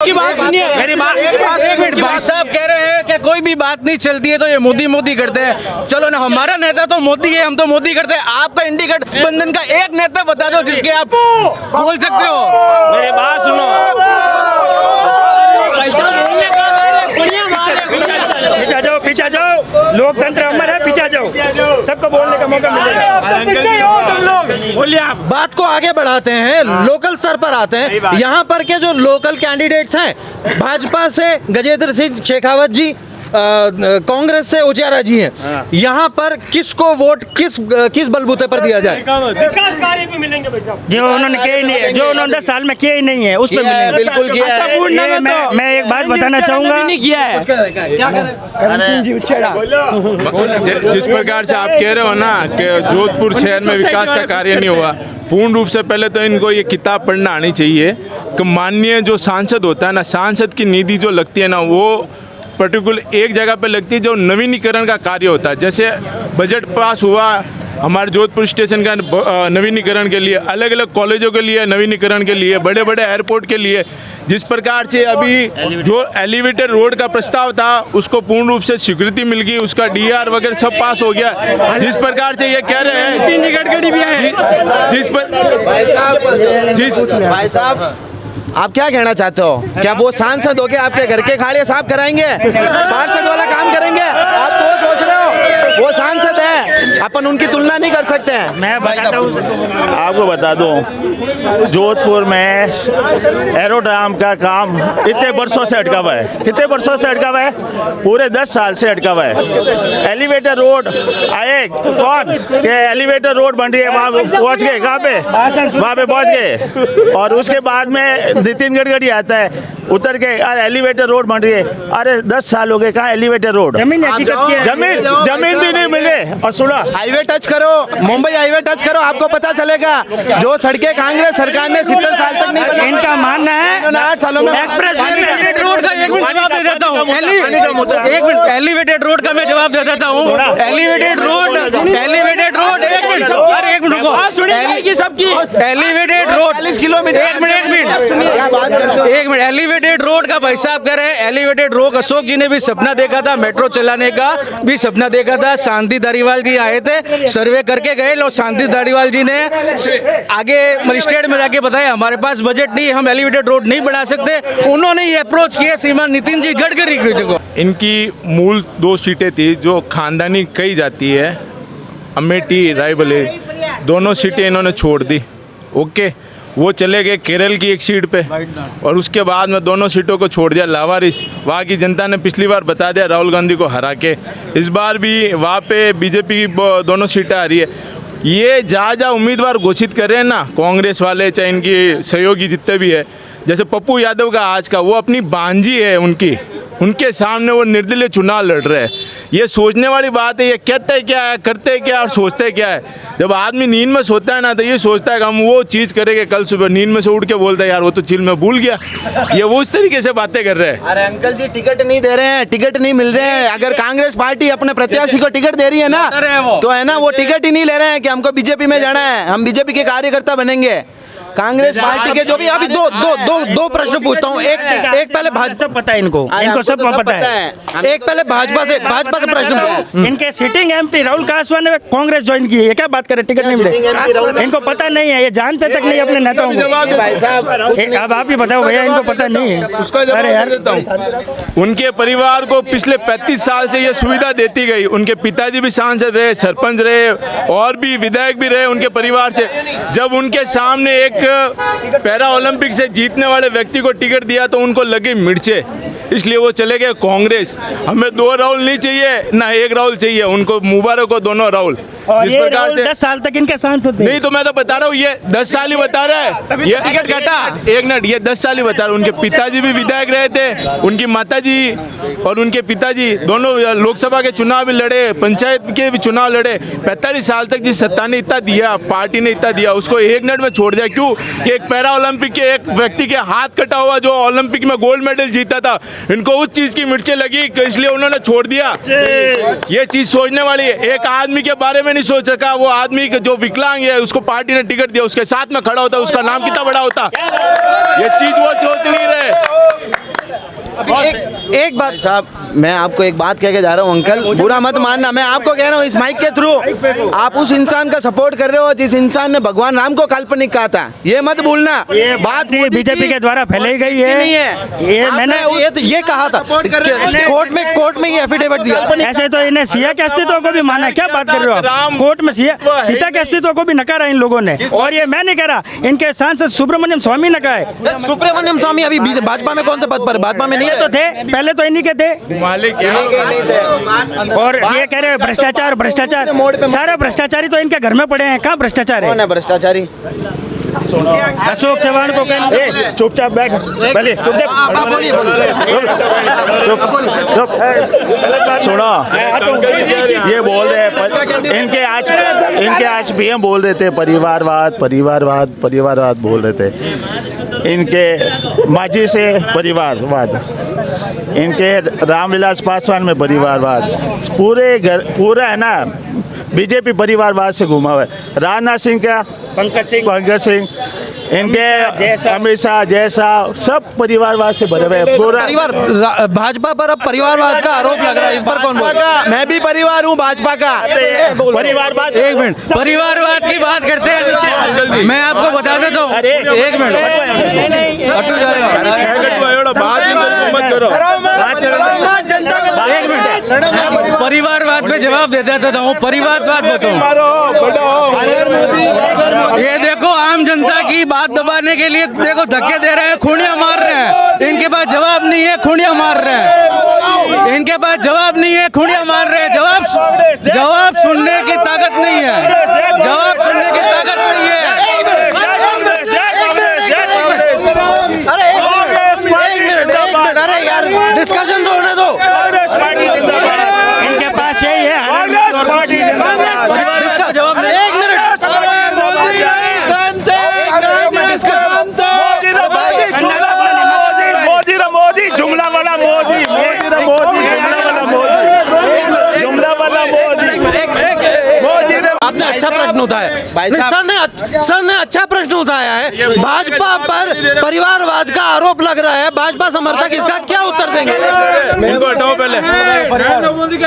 की बात सुनिए, मेरी बात एक मिनट। भाई साहब कह रहे हैं कि कोई भी बात नहीं चलती है तो ये मोदी मोदी करते हैं। चलो ना, हमारा नेता तो मोदी है, हम तो मोदी करते हैं। आपका इंडी गठबंधन का एक नेता बता दो जिसके आप बोल सकते हो। मेरी बात सुनो, पीछे जाओ, लोकतंत्र अमर है, पीछे जाओ, सबको बोलने का मौका मिलेगा। बोलिए आप। बात को आगे बढ़ाते हैं, लोकल स्तर पर आते हैं। यहाँ पर के जो लोकल कैंडिडेट्स हैं, भाजपा से गजेंद्र सिंह शेखावत जी, कांग्रेस से उजियारा जी हैं। यहाँ पर किसको वोट किस बलबूते पर दिया जाए? विकास कार्य भी मिलेंगे जो उन्होंने किए ही नहीं है, जो उन्होंने 10 साल में किए ही नहीं है, उस पर मिलेंगे। बिल्कुल किया है। मैं एक बात बताना चाहूंगा, क्या करें? जिस प्रकार से आप कह रहे हो ना कि जोधपुर शहर में विकास का कार्य नहीं हुआ, पूर्ण रूप से पहले तो इनको ये किताब पढ़ना आनी चाहिए कि माननीय जो सांसद होता है ना, सांसद की निधि जो लगती है ना, वो पर्टिकुलर एक जगह पे लगती है जो नवीनीकरण का कार्य होता है। जैसे बजट पास हुआ हमारे जोधपुर स्टेशन का नवीनीकरण के लिए, अलग अलग कॉलेजों के लिए नवीनीकरण के लिए, बड़े बड़े एयरपोर्ट के लिए। जिस प्रकार से अभी जो एलिवेटेड रोड का प्रस्ताव था उसको पूर्ण रूप से स्वीकृति मिल गई, उसका डीआर वगैरह सब पास हो गया। जिस प्रकार से ये कह रहे हैं, भाई साहब आप क्या कहना चाहते हो? क्या वो सांसद होके आपके घर के खाड़े साफ कराएंगे, पार्षद वाला काम करेंगे? आप तो सोच रहे हो वो सांसद है, अपन उनकी तुलना नहीं कर सकते हैं। मैं बताता हूँ आपको बता दूं, जोधपुर में एरोड्राम का काम इतने वर्षों से अटका हुआ है। कितने वर्षों से अटका हुआ है? पूरे 10 साल से अटका हुआ है। एलिवेटर रोड आए कौन कि एलिवेटर रोड बन रही है, वहाँ पहुँच गए, कहाँ पे? वहाँ पे पहुँच गए। और उसके बाद में नितिन गडकरी आता है, उतर के अरे एलिवेटर रोड बन रही है। अरे 10 साल हो गए, कहाँ एलिवेटर रोड? जमीन जमीन भी नहीं मिले। और सुना, हाईवे टच करो, मुंबई हाईवे टच करो, आपको पता चलेगा। जो सड़कें कांग्रेस सरकार ने 70 साल तक नहीं बनाई, इनका मानना है 8 सालों में एक्सप्रेस रोड का एक मिनट जवाब दे देता हूँ। एक मिनट, एलिवेटेड रोड का मैं जवाब दे देता हूँ। एलिवेटेड रोड, एक मिनट, अरे एक मिनट रुको। एलिवेटेड रोड 40 किलोमीटर, एक मिनट क्या बात करते हो? एक मिनट, एलिवेटेड रोड का भाई साहब कह रहे हैं एलिवेटेड रोड। अशोक जी ने भी सपना देखा था, मेट्रो चलाने का भी सपना देखा था। शांति धारीवाल जी आए थे, सर्वे करके गए लोग। शांति धारीवाल जी ने आगे मजिस्ट्रेट में जाके बताया हमारे पास बजट नहीं, हम एलिवेटेड रोड नहीं बना सकते। उन्होंने ये अप्रोच किया श्रीमान नितिन जी गडकरी की जगह। इनकी मूल 2 सीटें थी जो खानदानी कही जाती है, अमेठी रायबरेली, दोनों सीटें इन्होंने छोड़ दी। ओके, वो चले गए केरल की एक सीट पे, और उसके बाद में दोनों सीटों को छोड़ दिया लावारिस। वहाँ की जनता ने पिछली बार बता दिया राहुल गांधी को हरा के, इस बार भी वहाँ पे बीजेपी की दोनों सीटें आ रही है। ये जहाँ उम्मीदवार घोषित कर रहे हैं ना कांग्रेस वाले, चाहे इनकी सहयोगी जितने भी है, जैसे पप्पू यादव का आज का, वो अपनी भांजी है उनके सामने वो निर्दलीय चुनाव लड़ रहे हैं। ये सोचने वाली बात है, ये कहते क्या है, करते क्या और सोचते क्या है। जब आदमी नींद में सोता है ना, तो ये सोचता है कि हम वो चीज़ करेंगे कल सुबह। नींद में से उठ के बोलता है यार वो तो चिल में भूल गया। ये वो उस तरीके से बातें कर रहे हैं। अरे अंकल जी, टिकट नहीं दे रहे हैं, टिकट नहीं मिल रहे हैं। अगर कांग्रेस पार्टी अपने प्रत्याशी को टिकट दे रही है ना, तो है ना, वो टिकट ही नहीं ले रहे हैं कि हमको बीजेपी में जाना है, हम बीजेपी के कार्यकर्ता बनेंगे। कांग्रेस पार्टी के जो भी अभी दो प्रश्न पूछता हूँ। एक पहले भाजपा, सब पता है इनको सब पता है। एक पहले भाजपा से प्रश्न। इनके सिटिंग एमपी राहुल कासवान ने कांग्रेस ज्वाइन की है, क्या बात करें? टिकट नहीं मिले, इनको पता नहीं है, ये जानते तक नहीं अपने नेताओं को। अब आप ही बताओ भैया, इनको पता नहीं है। उसका जवाब देता हूँ। उनके परिवार को पिछले 35 साल से ये सुविधा देती गई। उनके पिताजी भी सांसद रहे, सरपंच रहे, और भी विधायक भी रहे उनके परिवार से। जब उनके सामने एक पैरा ओलंपिक से जीतने वाले व्यक्ति को टिकट दिया तो उनको लगे मिर्चे, इसलिए वो चले गए कांग्रेस। हमें 2 राहुल नहीं चाहिए ना 1 राहुल चाहिए, उनको मुबारक हो दोनों राहुल। जिस प्रकार से 10 साल तक इनके सांसद नहीं, तो मैं तो बता रहा हूँ ये 10 साल ही बता रहा है, ये टिकट घटा। एक मिनट, ये 10 साल ही बता रहा हूँ। उनके पिताजी भी विधायक रहे थे, उनकी माताजी और उनके पिताजी दोनों लोकसभा के चुनाव भी लड़े, पंचायत के भी चुनाव लड़े। 45 साल तक जिस सत्ता ने इतना दिया, पार्टी ने इतना दिया, उसको 1 मिनट में छोड़ दिया। क्यों? कि एक पैरा ओलंपिक के एक व्यक्ति के हाथ कटा हुआ जो ओलंपिक में गोल्ड मेडल जीता था, इनको उस चीज की मिर्चें लगी, इसलिए उन्होंने छोड़ दिया। ये चीज सोचने वाली है। एक आदमी के बारे में नहीं सोच सका, वो आदमी जो विकलांग है उसको पार्टी ने टिकट दिया, उसके साथ में खड़ा होता, उसका नाम कितना बड़ा होता। ये चीज वो सोच नहीं रहे। एक बात भाई साहब मैं आपको एक बात कह के जा रहा हूँ अंकल, बुरा मत मानना, मैं आपको कह रहा हूँ इस माइक के थ्रू आप उस इंसान का सपोर्ट कर रहे हो जिस इंसान ने भगवान राम को काल्पनिक कहा था, ये मत भूलना। ये बात नहीं बीजेपी के द्वारा फैलाई गई है, नहीं है ये मैंने ये कहा था कोर्ट में ये एफिडेविट दिया। ऐसे तो इन्हें सिया के अस्तित्व को भी माना, क्या बात कर रहे हो आप? कोर्ट में सीता के अस्तित्व को भी नकारा इन लोगों ने, और ये मैं नहीं कह रहा, इनके सांसद सुब्रमण्यम स्वामी ने कहा है। सुब्रमण्यम स्वामी अभी भाजपा में कौन से पद पर? भाजपा में नहीं तो थे, पहले तो इन्हीं के थे, और ये कह रहे हैं भ्रष्टाचार भ्रष्टाचार, सारे भ्रष्टाचारी तो इनके घर में पड़े हैं, कहाँ भ्रष्टाचार है? कौन है भ्रष्टाचारी? अशोक चौहान को कहना चुपचाप बैठ, पहले चुपचाप बोलिए सुनो, ये बोल रहे हैं इनके आज पीएम बोल रहे थे परिवारवाद बोल रहे थे, इनके मांझी से परिवारवाद, इनके रामविलास पासवान में परिवारवाद, पूरा है ना बीजेपी परिवारवाद से घुमा हुआ है। राजनाथ सिंह का पंकज सिंह, इनके अमित शाह जैसा सब परिवारवाद से भरे हुए पूरा परिवार भाजपा पर अब परिवारवाद का आरोप लग रहा है, इस पर कौन बोल रहा है? मैं भी परिवार हूँ भाजपा का। परिवारवाद। एक मिनट, परिवारवाद की बात करते हैं, मैं आपको बता देता हूँ, एक मिनट, एक मिनट, परिवारवाद पे जवाब दे देता हूँ। परिवारवाद बताऊँ, ये देखो आम जनता की बात दबाने के लिए देखो धक्के दे रहे हैं, खूनियां मार रहे हैं, इनके पास जवाब नहीं है, खूनियां मार रहे हैं, इनके पास जवाब नहीं है, खूनियां मार रहे हैं, जवाब सुनने की ताकत नहीं है, जवाब सुनने की ताकत नहीं है। अरे एक मिनट, अरे यार डिस्कशन तो होने दो। इनके पास यही है, इसका जवाब नहीं। एक मिनट, मोदी जुमला वाला मोदी आपने अच्छा प्रश्न उठाया भाई नहीं, साहब। सर ने अच्छा प्रश्न उठाया है। भाजपा पर परिवारवाद का आरोप लग रहा है, भाजपा समर्थक इसका क्या उत्तर देंगे? इनको हटाओ पहले।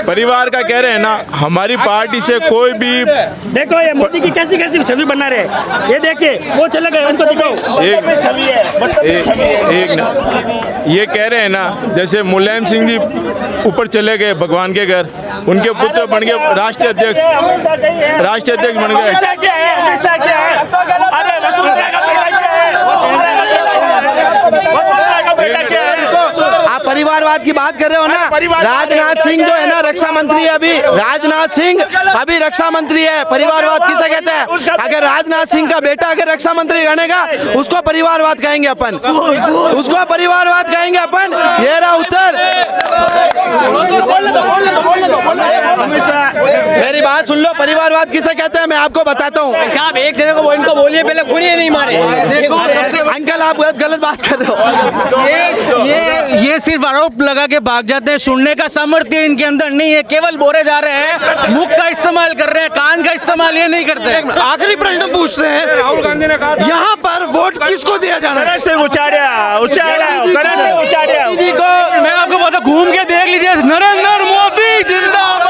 परिवार का कह रहे हैं ना, हमारी पार्टी से कोई भी देखो ये मोदी की कैसी कैसी छवि बना रहे हैं, ये देखिए वो चले गए, उनको दिखाओ। एक ना, ये कह रहे हैं ना, जैसे मुलायम सिंह जी ऊपर चले गए भगवान के घर, उनके पुत्र बन गए राष्ट्रीय अध्यक्ष बन गए। आप परिवारवाद की बात कर रहे हो ना, राजनाथ सिंह जो है ना रक्षा मंत्री है अभी, राजनाथ सिंह अभी रक्षा मंत्री है, परिवारवाद किसे कहते हैं? अगर राजनाथ सिंह का बेटा अगर रक्षा मंत्री बनेगा उसको परिवारवाद कहेंगे अपन, उसको परिवारवाद कहेंगे अपन। ये रहा उत्तर। मेरी बात सुन लो, परिवारवाद किसे कहते हैं मैं आपको बताता हूँ। साहब एक जने को इनको बोलिए, पहले खूनियां नहीं मारे। अंकल आप गलत बात कर रहे हो। ये सिर्फ आरोप लगा के भाग जाते हैं, सुनने का सामर्थ्य इनके अंदर नहीं है, केवल बोले जा रहे हैं, मुख का इस्तेमाल कर रहे हैं, कान का इस्तेमाल ये नहीं करते। आखिरी प्रश्न पूछते हैं, राहुल गांधी ने कहा यहाँ पर वोट किसको दिया जाना है? जी को मैं आपको बता, घूम के देख लीजिए, नरेंद्र मोदी जिंदाबाद।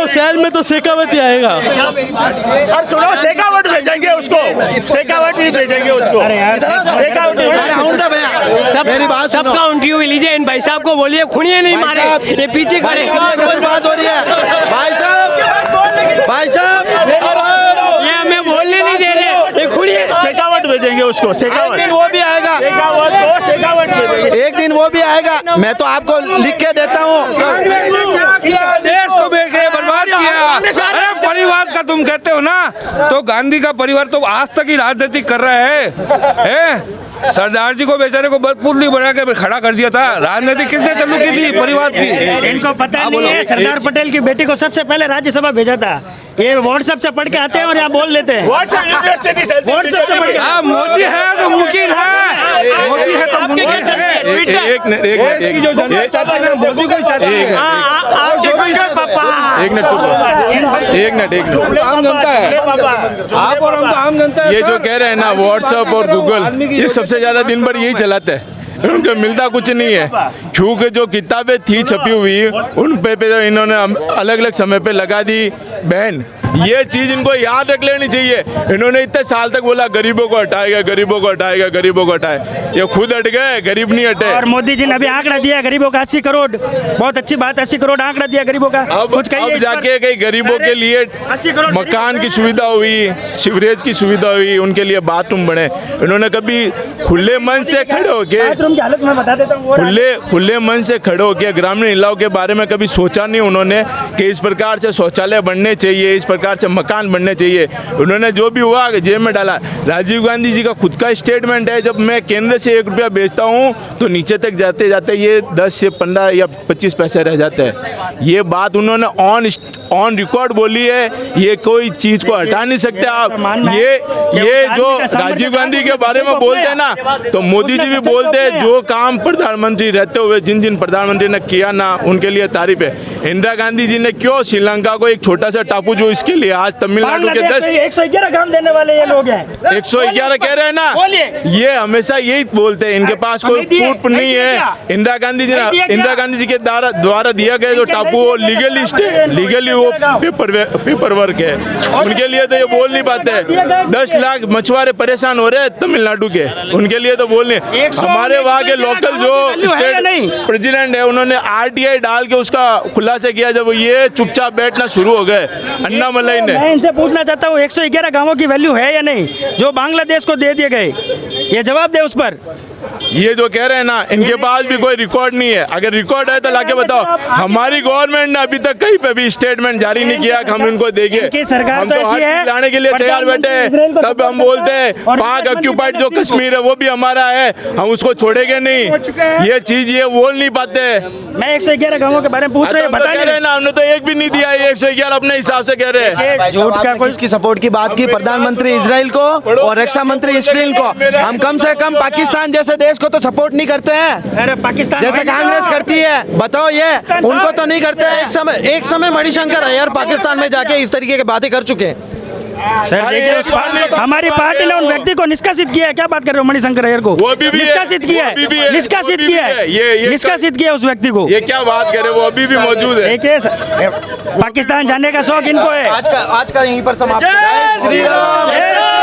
शहर में तो शेखावत आएगा। और सुनो, शेखावत भेजेंगे उसको, शेखावत भी भेजेंगे उसको। मेरी बात सुनो। सबका इंटरव्यू लीजिए, इन भाई साहब को बोलिए खूनियां नहीं भाई मारे, साहब, ये पीछे खड़े। रोज बात हो रही है भाई साहब, ये हमें बोलने नहीं दे रहे, ये खूनियां। शेखावत भेजेंगे उसको, एक शेखावत दिन वो भी आएगा, शेखावत भेजेंगे। एक दिन वो भी आएगा, मैं तो आपको लिख के देता हूँ। देश को बर्बाद किया। अरे परिवार का तुम कहते हो ना, तो गांधी का परिवार तो आज तक ही राजनीति कर रहा है? सरदार जी को बेचारे को बदपुरली बना के खड़ा कर दिया था। राजनीति किसने चालू की थी? परिवार की। इनको पता नहीं है, सरदार पटेल की बेटी को सबसे पहले राज्यसभा भेजा था। ये व्हाट्सएप से पढ़ के आते हैं और यहाँ बोल लेते हैं। व्हाट्सएप यूनिवर्सिटी चलती है। व्हाट्सएप से पढ़ के। मोदी है तो मुमकिन है, मोदी है तो आप आपके क्या चलते हैं? ट्विटर देश की जो जनता चाहती है ना, मोदी को ही चाहती है। आपके ट्विटर पापा एक मिनट आम जनता है, आप और हम तो आम जनता है। ये जो कह रहे हैं ना व्हाट्सएप और गूगल, ये सबसे ज्यादा दिन भर यही चलाते हैं, उनको मिलता कुछ नहीं है। क्योंकि जो किताबें थी छपी हुई उन पे इन्होंने अलग अलग समय पे लगा दी बैन। ये चीज इनको याद रख लेनी चाहिए। इन्होंने इतने साल तक बोला गरीबों को हटाएगा, गरीबों को हटाएगा, गरीबों को हटाए, ये खुद हट गए, गरीब नहीं हटे। और मोदी जी ने अभी आंकड़ा दिया गरीबों का 80 करोड़, बहुत अच्छी बात, 80 करोड़ आंकड़ा दिया गरीबों का। अब जाके कई गरीबों के लिए 80 करोड़ मकान की सुविधा हुई, सीवरेज की सुविधा हुई, उनके लिए बाथरूम बने। इन्होंने कभी खुले मन से खड़े होके बाथरूम की हालत मैं बता देता हूँ। खुले मन से खड़े होकर ग्रामीण इलाकों के बारे में कभी सोचा नहीं उन्होंने कि इस प्रकार से शौचालय बनने चाहिए, इस प्रकार से मकान बनने चाहिए। उन्होंने जो भी हुआ जेब में डाला। राजीव गांधी जी का खुद का स्टेटमेंट है, जब मैं केंद्र से 1 रुपया बेचता हूँ तो नीचे तक जाते जाते ये 10 से 15 या 25 पैसे रह जाते हैं। ये बात उन्होंने ऑन रिकॉर्ड बोली है, ये कोई चीज को हटा नहीं सकते आप। ये जो राजीव गांधी के बारे में बोलते हैं ना, तो मोदी जी भी बोलते हैं जो काम प्रधानमंत्री रहते हुए जिन प्रधानमंत्री ने किया ना, उनके लिए तारीफ है। इंदिरा गांधी जी ने क्यों श्रीलंका को एक छोटा सा टापू जो इसके लिए आज तमिलनाडु के 111 काम देने वाले ये लोग हैं। 111 कह रहे हैं ना, ये हमेशा यही बोलते हैं, इनके पास कोई प्रूफ नहीं है। इंदिरा गांधी जी के द्वारा दिया गया जो टापू वो लीगली वो पेपर वर्क है, उनके लिए तो ये बोल नहीं पाते। 10 लाख मछुआरे परेशान हो रहे हैं तमिलनाडु के, उनके लिए तो बोल नहीं। हमारे वहाँ के लोकल जो स्टेट प्रेसिडेंट है उन्होंने RTI डाल के उसका खुलासा किया, जब ये चुपचाप बैठना शुरू हो गए अन्नामलाई ने। मैं इनसे पूछना चाहता हूँ 111 गांवों की वैल्यू है या नहीं जो बांग्लादेश को दे दिए गए, ये जवाब दे उस पर। ये जो कह रहे हैं ना, इनके पास भी कोई रिकॉर्ड नहीं है। अगर रिकॉर्ड है तो लाके बताओ। हमारी गवर्नमेंट ने अभी तक कहीं पे भी स्टेटमेंट जारी नहीं किया कि हम इनको देंगे। हम तो हर चीज लाने के लिए तैयार बैठे हैं। तब हम बोलते हैं पाक ऑक्यूपाइड जो कश्मीर है वो भी हमारा है, हम उसको छोड़ेंगे नहीं। ये चीज ये बोल नहीं पाते। मैं 111 गांवों के बारे में पूछ रहे हैं, बता रहे ना, हमने तो एक भी नहीं दिया। 111 अपने हिसाब से कह रहे हैं। झूठ का कोई इसकी सपोर्ट की बात की, प्रधानमंत्री इजराइल को और रक्षा मंत्री इसराइल को। हम कम से कम पाकिस्तान जैसे देश को तो सपोर्ट नहीं करते हैं। अरे पाकिस्तान जैसे कांग्रेस करती है, बताओ ये उनको तो नहीं करते हैं। एक समय मणिशंकर अय्यर पाकिस्तान में जाके इस तरीके की बातें कर चुके हैं। सर देखिए, हमारी पार्टी ने उन व्यक्ति को निष्कासित किया है। क्या बात कर रहे हो मणिशंकर अय्यर को? वो भी निष्कासित किया है, निष्कासित किया है, निष्कासित किया उस व्यक्ति को। ये क्या बात करे, वो अभी भी मौजूद है। देखिए पाकिस्तान जाने का शौक इनको है। आज का यहीं पर समाप्त। जय श्री राम।